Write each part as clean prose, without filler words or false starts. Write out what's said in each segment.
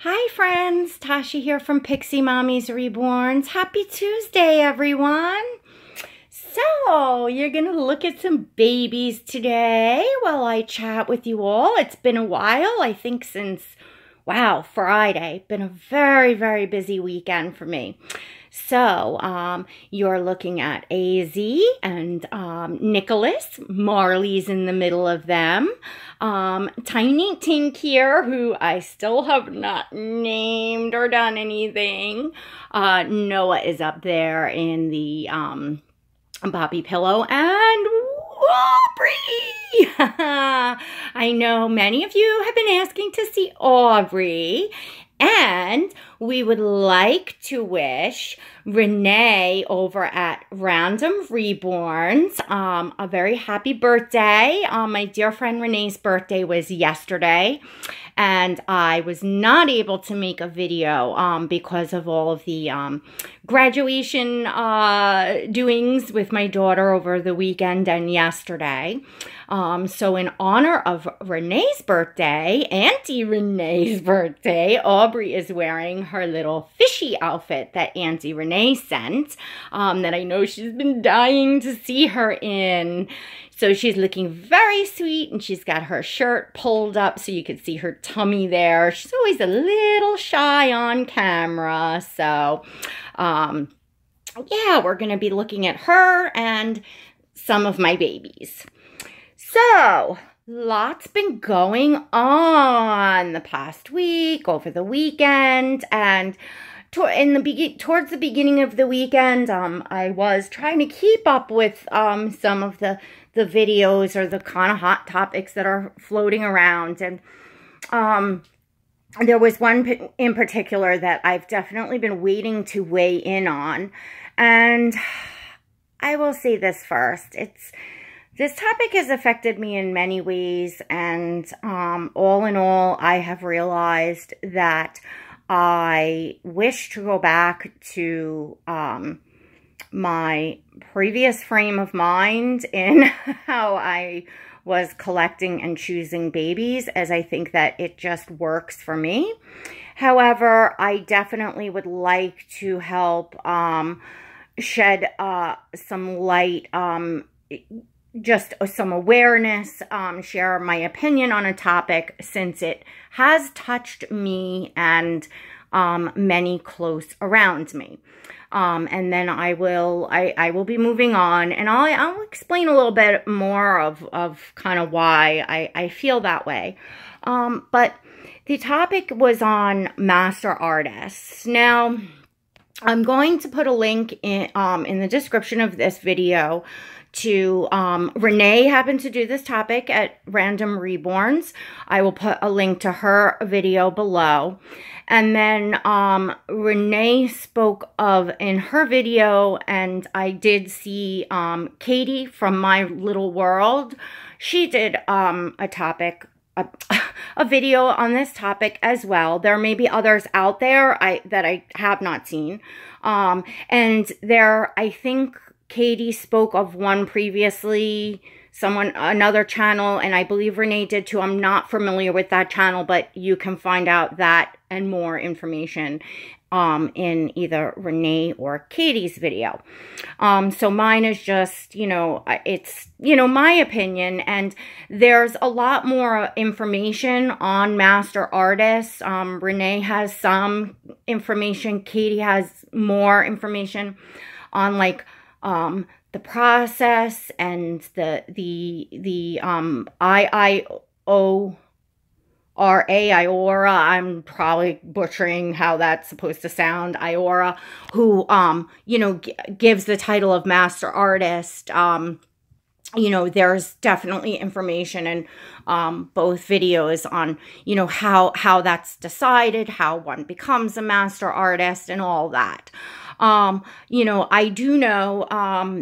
Hi friends, Tasha here from Pixie Mommy's Reborns. Happy Tuesday, everyone. So, you're going to look at some babies today while I chat with you all. It's been a while, I think since, Friday. Been a very, very busy weekend for me. So, you're looking at AZ and Nicholas. Marley's in the middle of them. Tiny Tink here, who I still have not named or done anything. Noah is up there in the Bobby pillow, and Aubrey! I know many of you have been asking to see Aubrey, and we would like to wish Renee over at Raendom Reborns a very happy birthday. My dear friend Renee's birthday was yesterday, and I was not able to make a video because of all of the graduation doings with my daughter over the weekend and yesterday. So in honor of Renee's birthday, Auntie Renee's birthday, Aubrey is wearing her little fishy outfit that Auntie Renee sent, that I know she's been dying to see her in. So she's looking very sweet, and she's got her shirt pulled up so you can see her tummy there. She's always a little shy on camera. So, yeah, we're going to be looking at her and some of my babies. So, lots been going on the past week, over the weekend, and towards the beginning of the weekend, I was trying to keep up with some of the videos or the kind of hot topics that are floating around, and there was one in particular that I've definitely been waiting to weigh in on, and I will say this first. This topic has affected me in many ways, and all in all, I have realized that I wish to go back to my previous frame of mind in how I was collecting and choosing babies, as I think that it just works for me. However, I definitely would like to help shed some light, just some awareness, share my opinion on a topic, since it has touched me and many close around me. And then I will be moving on, and I'll explain a little bit more of kind of why I feel that way. But the topic was on Master Artists. Now, I'm going to put a link in the description of this video to Renee happened to do this topic at Raendom Reborns. I will put a link to her video below. And then Renee spoke of in her video, and I did see Katie from My Little World. She did a video on this topic as well. There may be others out there that I have not seen. And I think Katie spoke of one previously, another channel, and I believe Renee did too. I'm not familiar with that channel, but you can find out that and more information in either Renee or Katie's video. So mine is just, it's, my opinion, and there's a lot more information on Master Artists. Renee has some information. Katie has more information on, like, the process and the IIORA, I'm probably butchering how that's supposed to sound, IIORA, who, gives the title of Master Artist. There's definitely information in both videos on, how that's decided, how one becomes a Master Artist and all that. I do know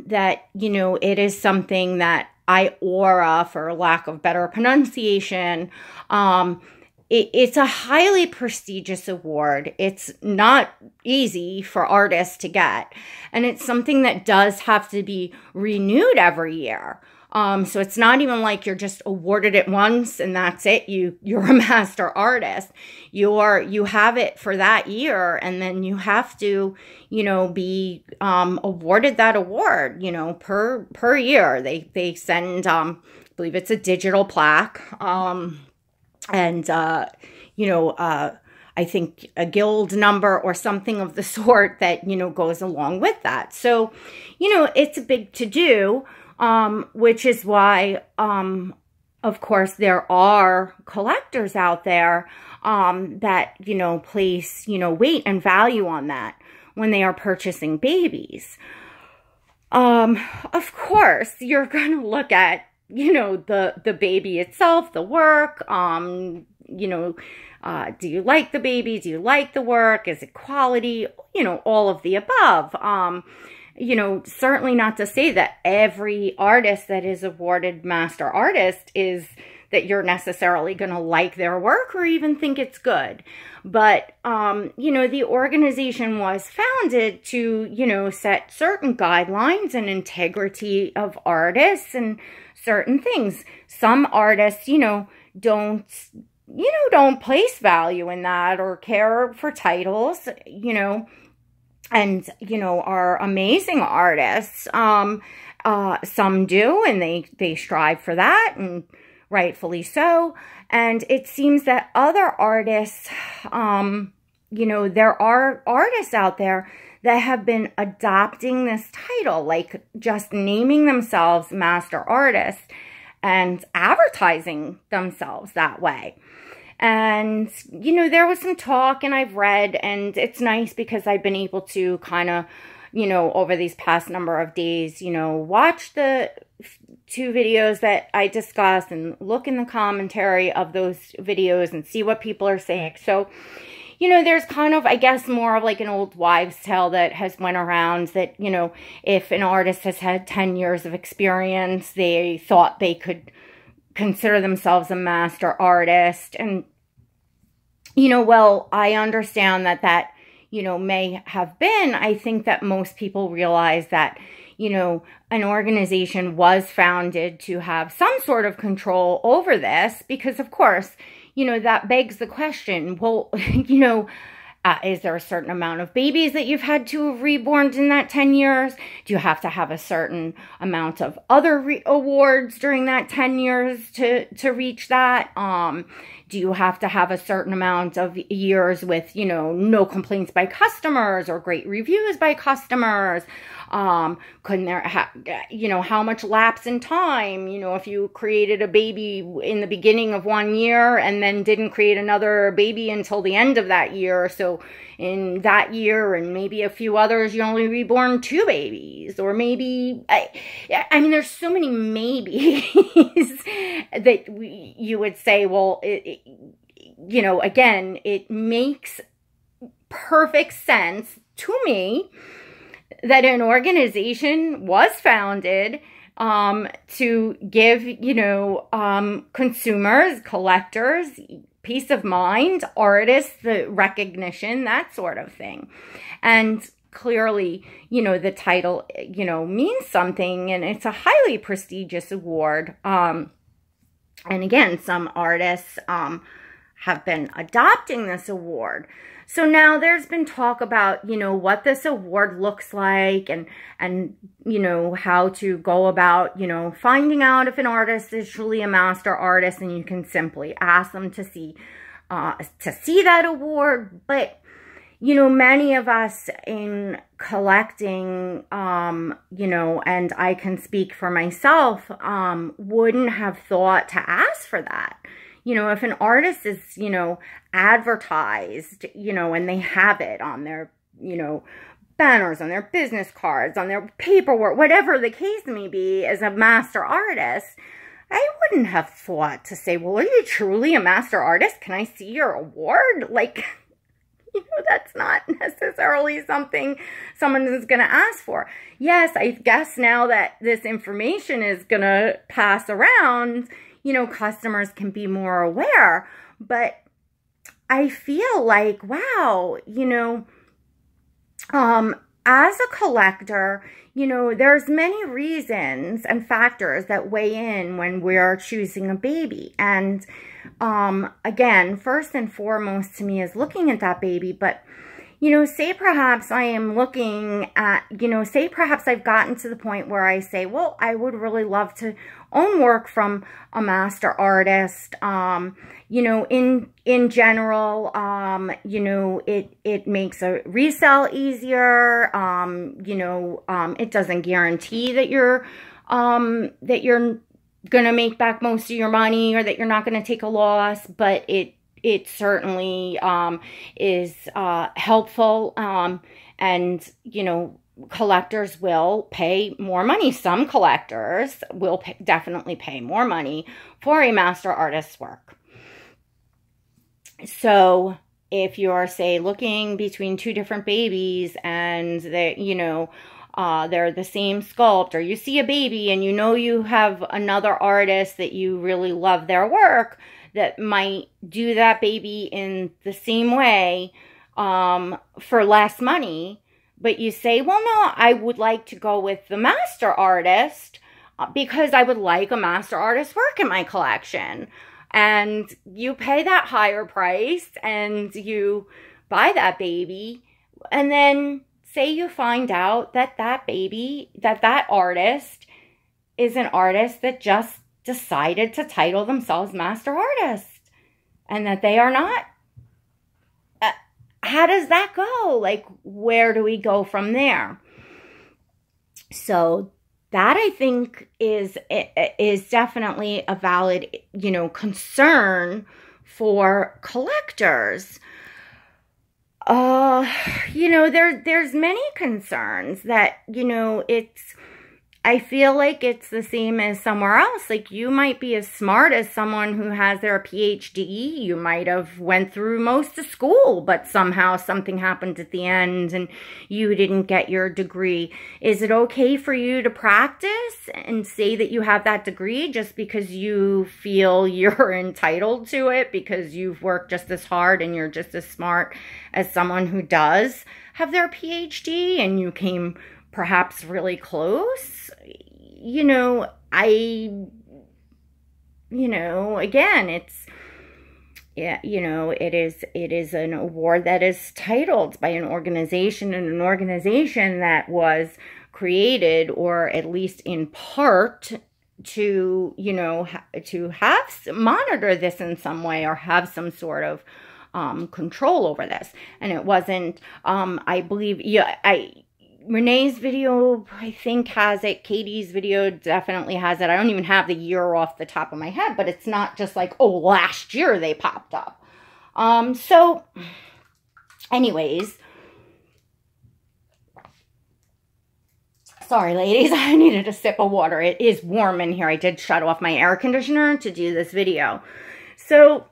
that, it is something that IIORA, for lack of better pronunciation, it's a highly prestigious award. It's not easy for artists to get, and it's something that does have to be renewed every year. So it's not even like you're just awarded it once and that's it. You're a master artist. You have it for that year, and then you have to, be awarded that award, per year. They send, I believe it's a digital plaque, and I think a guild number or something of the sort that, goes along with that. So, it's a big to-do, which is why, of course, there are collectors out there that, place, weight and value on that when they are purchasing babies. Of course, you're going to look at, the baby itself, the work, do you like the baby? Do you like the work? Is it quality? All of the above. Certainly not to say that every artist that is awarded Master Artist is that you're necessarily going to like their work or even think it's good. But, the organization was founded to, set certain guidelines and integrity of artists and certain things. Some artists, don't place value in that or care for titles, and, are amazing artists. Some do, and they strive for that, and rightfully so. And it seems that other artists, there are artists out there that have been adopting this title, like just naming themselves Master Artists and advertising themselves that way. And, there was some talk, and I've read, and it's nice because I've been able to kind of, over these past number of days, watch the 2 videos that I discussed and look in the commentary of those videos and see what people are saying. So, there's kind of, I guess, more of like an old wives' tale that has went around that, if an artist has had 10 years of experience, they thought they could consider themselves a master artist. And, well, I understand that, may have been. I think that most people realize that, an organization was founded to have some sort of control over this because, of course, that begs the question, well, is there a certain amount of babies that you've had to have reborn in that 10 years? Do you have to have a certain amount of other awards during that 10 years to reach that? Do you have to have a certain amount of years with, no complaints by customers or great reviews by customers? Couldn't there how much lapse in time, if you created a baby in the beginning of one year and then didn't create another baby until the end of that year. So in that year and maybe a few others, you only reborn 2 babies, or maybe, I mean, there's so many maybes that you would say, well, again, it makes perfect sense to me that an organization was founded to give, consumers, collectors, peace of mind, artists, the recognition, that sort of thing. And clearly, the title, means something, and it's a highly prestigious award. And again, some artists have been adopting this award. So now there's been talk about, what this award looks like and how to go about, finding out if an artist is truly a master artist, and you can simply ask them to see that award. But, many of us in collecting, and I can speak for myself, wouldn't have thought to ask for that. If an artist is, advertised, and they have it on their, banners, on their business cards, on their paperwork, whatever the case may be, as a master artist, I wouldn't have thought to say, well, are you truly a master artist? Can I see your award? Like, that's not necessarily something someone is going to ask for. Yes, I guess now that this information is going to pass around, customers can be more aware. But I feel like, wow, as a collector, you know, there's many reasons and factors that weigh in when we're choosing a baby. And again, first and foremost to me is looking at that baby. But, you know, say perhaps I am looking at, you know, say perhaps I've gotten to the point where I say, well, I would really love to own work from a master artist. You know, in general, you know, it makes a resale easier. You know, it doesn't guarantee that you're gonna make back most of your money, or that you're not gonna take a loss, but it certainly is helpful. And, you know, collectors will pay more money. Some collectors will definitely pay more money for a master artist's work. So if you're, say, looking between two different babies and they, you know, they're the same sculpt, or you see a baby and you know you have another artist that you really love their work that might do that baby in the same way for less money, but you say, well, no, I would like to go with the master artist because I would like a master artist work in my collection. And you pay that higher price and you buy that baby, and then say you find out that that baby, that artist is an artist that just decided to title themselves master artist, and that they are not. How does that go? Like, where do we go from there? So that, I think, is definitely a valid, you know, concern for collectors. You know, there's many concerns that, you know, I feel like it's the same as somewhere else. Like, you might be as smart as someone who has their PhD. You might have went through most of school, but somehow something happened at the end and you didn't get your degree. Is it okay for you to practice and say that you have that degree just because you feel you're entitled to it, because you've worked just as hard and you're just as smart as someone who does have their PhD and you came perhaps really close? You know, again, it's, yeah, you know, it is an award that is titled by an organization, and an organization that was created, or at least in part, to, you know, to monitor this in some way, or have some sort of control over this. And it wasn't, I believe, Renee's video, I think, has it. Katie's video definitely has it. I don't even have the year off the top of my head, but it's not just like, oh, last year they popped up. So, anyways, sorry, ladies, I needed a sip of water. It is warm in here. I did shut off my air conditioner to do this video. So,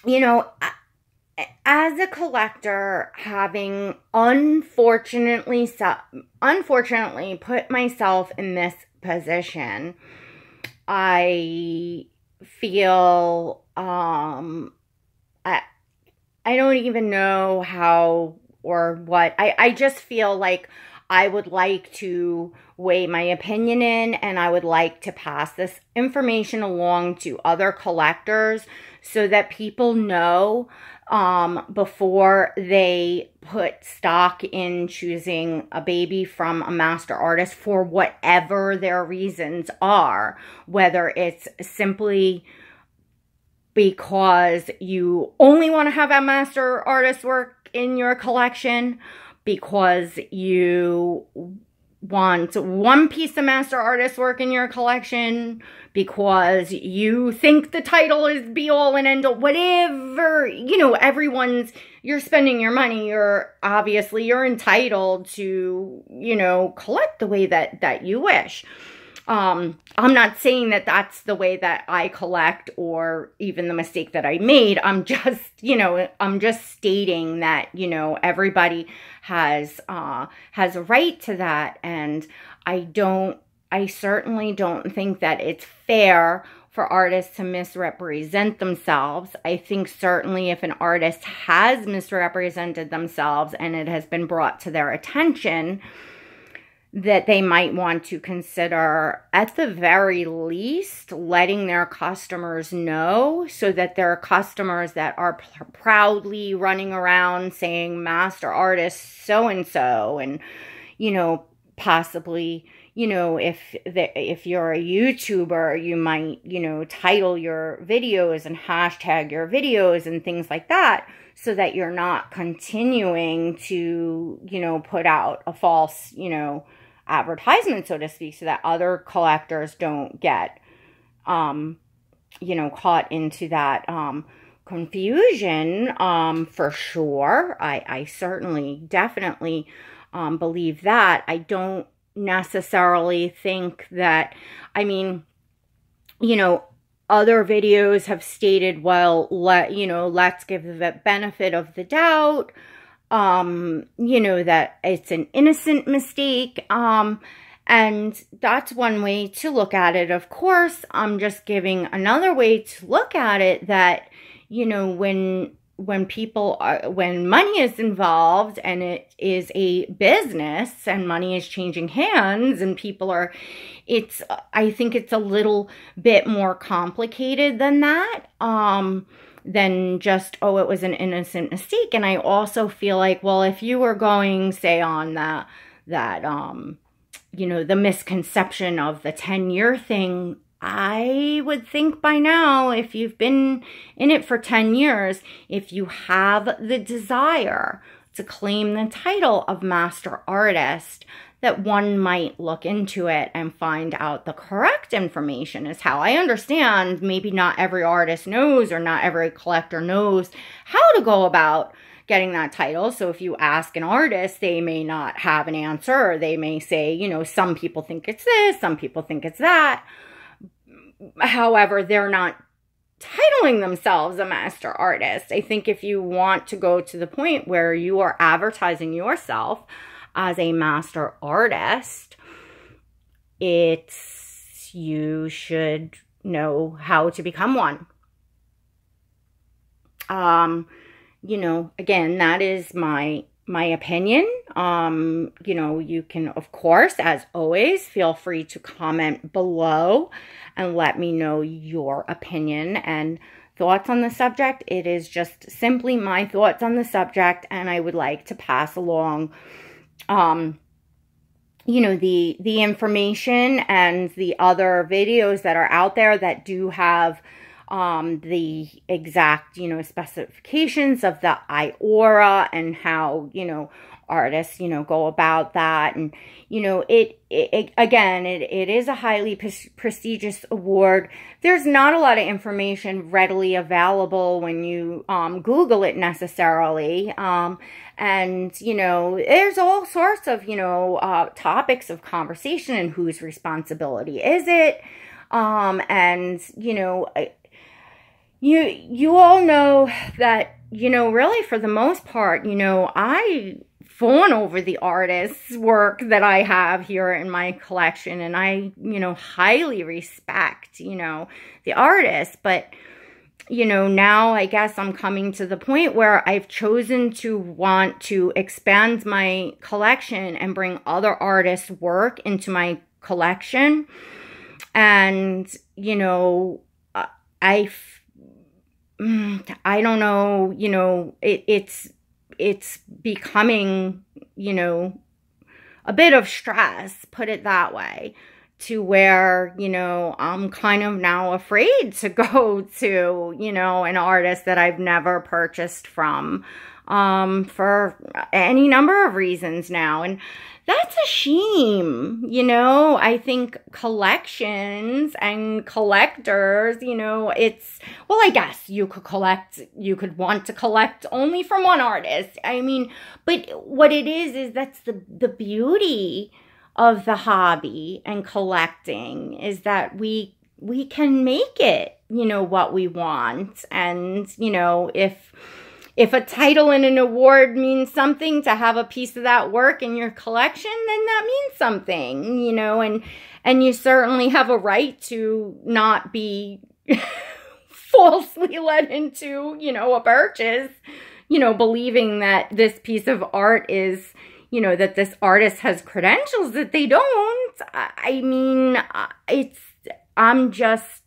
you know, as a collector, having unfortunately put myself in this position, I feel, I don't even know how or what. I just feel like I would like to weigh my opinion in, and I would like to pass this information along to other collectors so that people know before they put stock in choosing a baby from a master artist for whatever their reasons are, whether it's simply because you only want to have a master artist work in your collection, because you want one piece of master artist work in your collection, because you think the title is be all and end all, whatever, you know, you're spending your money, you're entitled to, you know, collect the way that you wish. I'm not saying that that's the way that I collect, or even the mistake that I made. I'm just, you know, stating that, you know, everybody has a right to that. And I certainly don't think that it's fair for artists to misrepresent themselves. I think certainly if an artist has misrepresented themselves and it has been brought to their attention, that they might want to consider, at the very least, letting their customers know, so that their customers that are proudly running around saying Master Artist so-and-so, and, you know, possibly, you know, if you're a YouTuber, you might, you know, title your videos and hashtag your videos and things like that, so that you're not continuing to, you know, put out a false, you know, advertisement, so to speak, so that other collectors don't get, you know, caught into that confusion. For sure, I certainly, definitely believe that. I don't necessarily think that, I mean, you know, other videos have stated, well, let's give the benefit of the doubt, you know, that it's an innocent mistake, and that's one way to look at it. Of course, I'm just giving another way to look at it, that, you know, when money is involved and it is a business and money is changing hands and people are, I think it's a little bit more complicated than that. Than just, oh, it was an innocent mistake. And I also feel like, well, if you were going, say, on that you know, the misconception of the 10-year thing, I would think by now, if you've been in it for 10 years, if you have the desire to claim the title of Master Artist, that one might look into it and find out the correct information. Is how I understand. Maybe not every artist knows, or not every collector knows how to go about getting that title. So if you ask an artist, they may not have an answer, or they may say, you know, some people think it's this, some people think it's that. However, they're not titling themselves a Master Artist. I think if you want to go to the point where you are advertising yourself as a Master Artist, you should know how to become one. You know, again, that is my opinion. You know, you can, of course, as always, feel free to comment below and let me know your opinion and thoughts on the subject. It is just simply my thoughts on the subject, and I would like to pass along you know, the information and the other videos that are out there that do have the exact, you know, specifications of the IIORA and how, you know, artists, you know, go about that. And, you know, it is a highly prestigious award. There's not a lot of information readily available when you Google it necessarily. And, you know, there's all sorts of, you know, topics of conversation, and whose responsibility is it? And, you know, you all know that, you know, really for the most part, you know, I fawn over the artist's work that I have here in my collection, and I, you know, highly respect, you know, the artist. But, you know, now I guess I'm coming to the point where I've chosen to want to expand my collection and bring other artists' work into my collection. And, you know, I don't know, you know, it's becoming, you know, a bit of stress, put it that way, to where, you know, I'm kind of now afraid to go to, you know, an artist that I've never purchased from, for any number of reasons now. And that's a shame, you know. I think collections and collectors, you know, well, I guess you could want to collect only from one artist. I mean, but what it is that's the beauty of the hobby and collecting, is that we can make it, you know, what we want. And, you know, if a title and an award means something, to have a piece of that work in your collection, then that means something, you know. And you certainly have a right to not be falsely led into, a purchase, believing that this piece of art is, that this artist has credentials that they don't. I mean, I'm just,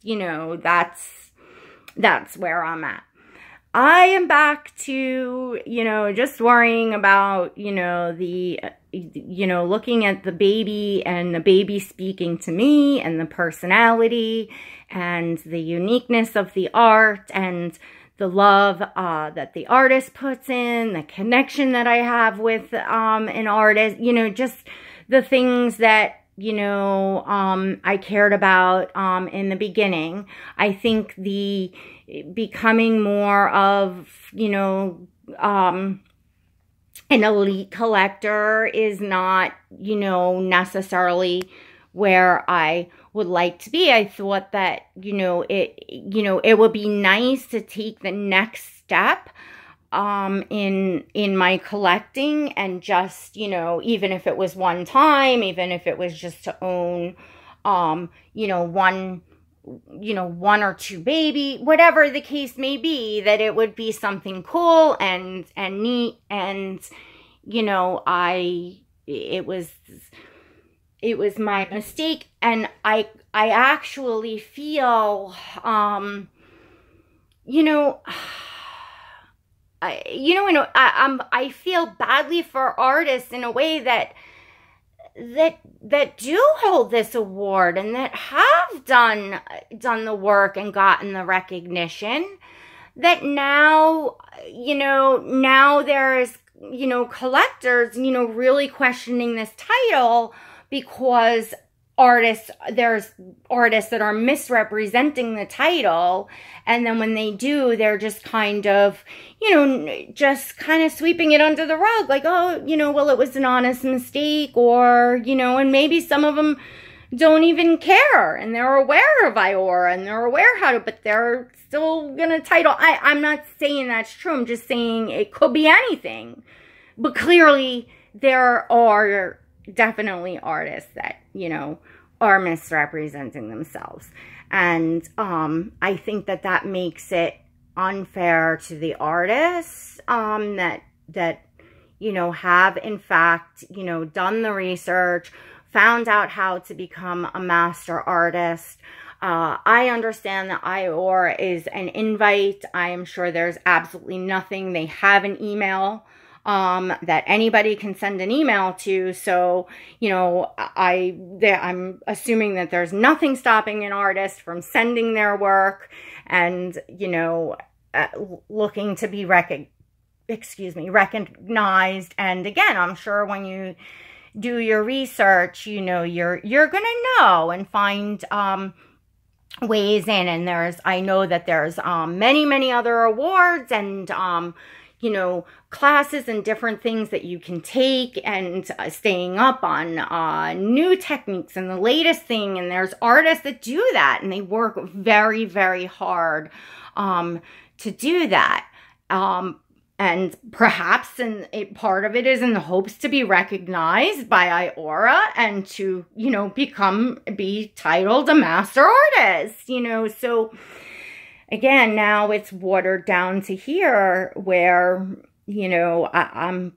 that's where I'm at. I am back to, just worrying about, looking at the baby and the baby speaking to me and the personality and the uniqueness of the art and the love that the artist puts in, the connection that I have with an artist, just the things that, I cared about in the beginning. I think the becoming more of, an elite collector is not, necessarily where I would like to be. I thought that, it would be nice to take the next step in my collecting and just, even if it was one time, even if it was just to own, one or two baby, whatever the case may be, that it would be something cool and neat. And, it was my mistake. And I actually feel, I feel badly for artists in a way that do hold this award and that have done the work and gotten the recognition, that now, now there's, collectors, really questioning this title because there's artists that are misrepresenting the title, and then when they do, they're just kind of, sweeping it under the rug, like, oh, well, it was an honest mistake, or, and maybe some of them don't even care, and they're aware of IIORA, and they're aware but they're still gonna title. I'm not saying that's true, I'm just saying it could be anything, but clearly there are definitely artists that, are misrepresenting themselves. And I think that makes it unfair to the artists that have in fact, done the research, found out how to become a master artist. I understand that IIORA is an invite. I am sure there's absolutely nothing. They have an email that anybody can send an email to. So, I'm assuming that there's nothing stopping an artist from sending their work and, looking to be recognized. And again, I'm sure when you do your research, you're going to know and find, ways in. And I know that there's, many, many other awards and, classes and different things that you can take, and staying up on new techniques and the latest thing. And there's artists that do that, and they work very, very hard to do that. And perhaps part of it is in the hopes to be recognized by IIORA and to, be titled a master artist, so again, now it's watered down to here where, I'm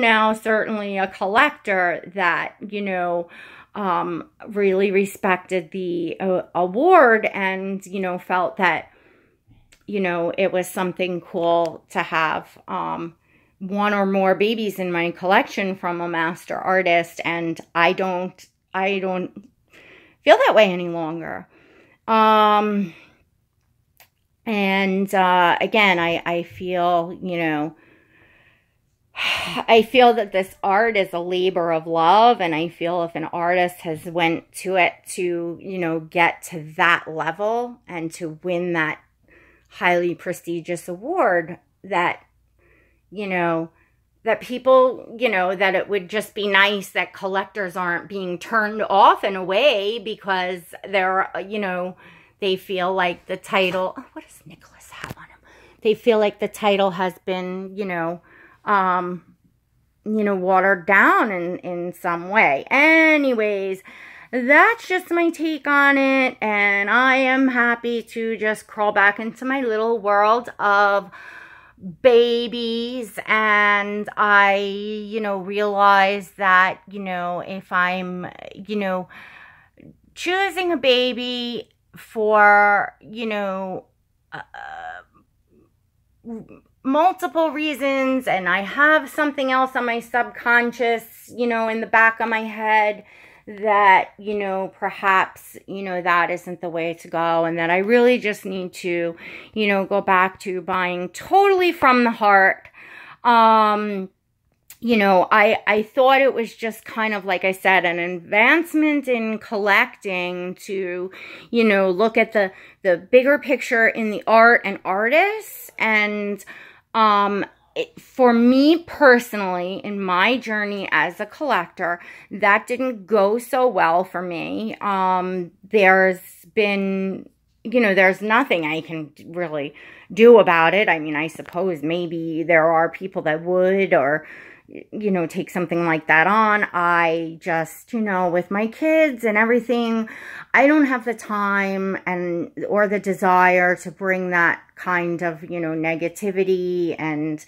now certainly a collector that, really respected the award and, felt that, it was something cool to have one or more babies in my collection from a master artist. And I don't feel that way any longer. Again, I feel, I feel that this art is a labor of love, and I feel if an artist has went to it to, get to that level and to win that highly prestigious award, that, that people, that it would just be nice that collectors aren't being turned off in a way because they're, they feel like the title, oh, what does Nicholas have on him? They feel like the title has been, watered down in some way. Anyways, that's just my take on it, and I am happy to just crawl back into my little world of babies. And I, realize that, if I'm, choosing a baby for, multiple reasons, and I have something else on my subconscious, in the back of my head, that, perhaps, that isn't the way to go, and that I really just need to, go back to buying totally from the heart. I thought it was just kind of, like I said, an advancement in collecting to, look at the bigger picture in the art and artists. And, for me personally, in my journey as a collector, that didn't go so well for me. There's been, there's nothing I can really do about it. I mean, I suppose maybe there are people that would, or, take something like that on. I just, with my kids and everything, I don't have the time or the desire to bring that kind of, negativity and,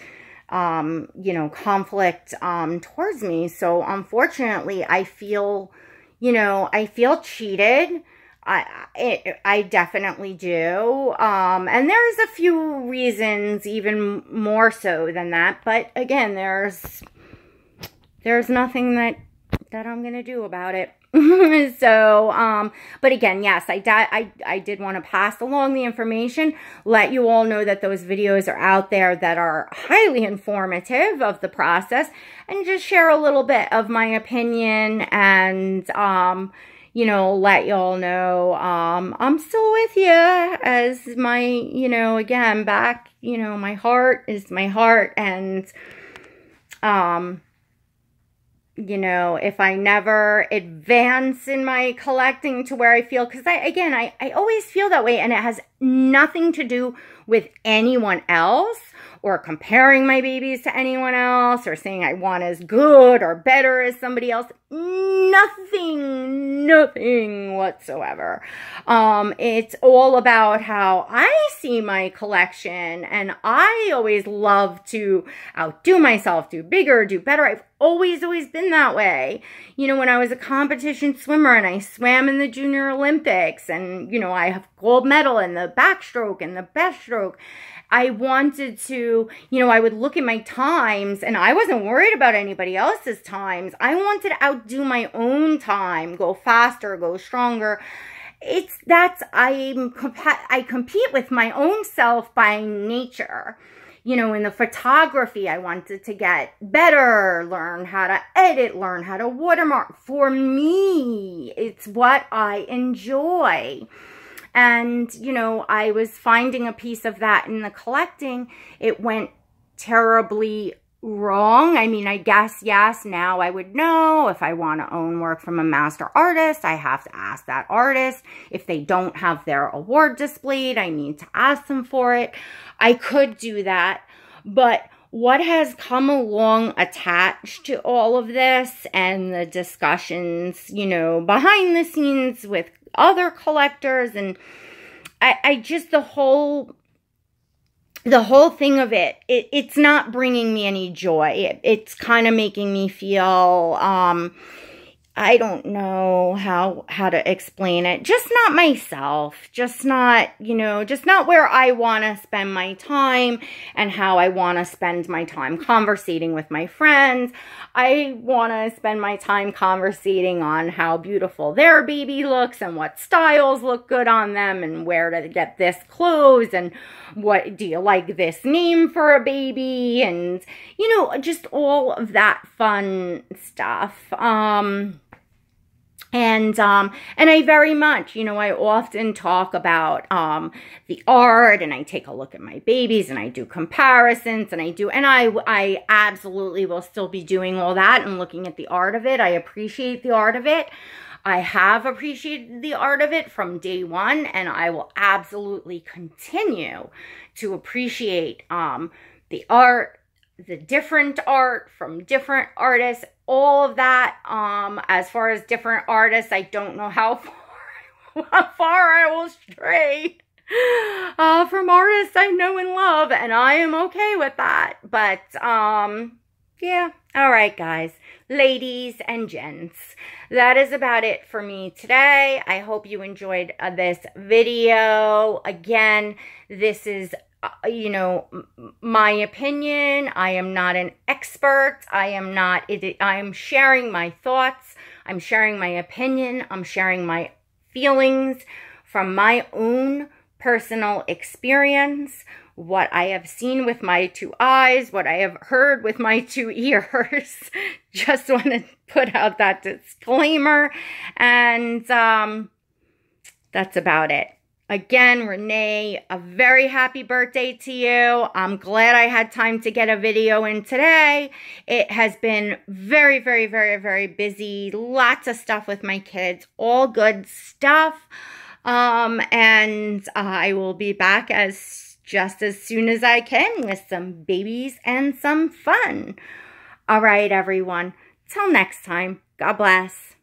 conflict, towards me. So unfortunately, I feel cheated. I definitely do. And there's a few reasons even more so than that. But again, there's nothing that I'm going to do about it. So, but again, yes, I did want to pass along the information, let you all know that those videos are out there that are highly informative of the process, and just share a little bit of my opinion, and, let y'all know, I'm still with you, as my, again, back, my heart is my heart. And, if I never advance in my collecting to where I feel, because I always feel that way, and it has nothing to do with anyone else, or comparing my babies to anyone else, or saying I want as good or better as somebody else. Nothing whatsoever. It's all about how I see my collection, and I always love to outdo myself, do bigger, do better. I've always been that way. When I was a competition swimmer and I swam in the Junior Olympics, and, I have gold medal in the backstroke and the breaststroke, I wanted to, I would look at my times, and I wasn't worried about anybody else's times. I wanted to outdo my own time, go faster, go stronger. I compete with my own self by nature. In the photography, I wanted to get better, learn how to edit, learn how to watermark. For me, it's what I enjoy. And, I was finding a piece of that in the collecting. It went terribly wrong. I mean, I guess, yes, now I would know if I want to own work from a master artist, I have to ask that artist. If they don't have their award displayed, I need to ask them for it. I could do that. But what has come along attached to all of this, and the discussions, behind the scenes with other collectors, and I just, the whole thing of it's not bringing me any joy. It's kind of making me feel, I don't know how to explain it. Just not myself. Just not, just not where I want to spend my time, and how I want to spend my time conversating with my friends. I want to spend my time conversating on how beautiful their baby looks, and what styles look good on them, and where to get this clothes, and what do you like this name for a baby, and, just all of that fun stuff. And I very much, I often talk about, the art, and I take a look at my babies, and I do comparisons, and I absolutely will still be doing all that and looking at the art of it. I appreciate the art of it. I have appreciated the art of it from day one, and I will absolutely continue to appreciate, the art the different art from different artists, all of that. As far as different artists, I don't know how far I will stray from artists I know and love, and I am okay with that. But yeah, all right, guys, ladies and gents, that is about it for me today. I hope you enjoyed this video. Again, this is you know, my opinion. I am not an expert. I am sharing my thoughts. I'm sharing my opinion. I'm sharing my feelings from my own personal experience, what I have seen with my 2 eyes, what I have heard with my 2 ears. Just want to put out that disclaimer. And that's about it. Again, Renee, a very happy birthday to you. I'm glad I had time to get a video in today. It has been very, very, very, very busy. Lots of stuff with my kids. All good stuff. And I will be back just as soon as I can with some babies and some fun. All right, everyone. Till next time. God bless.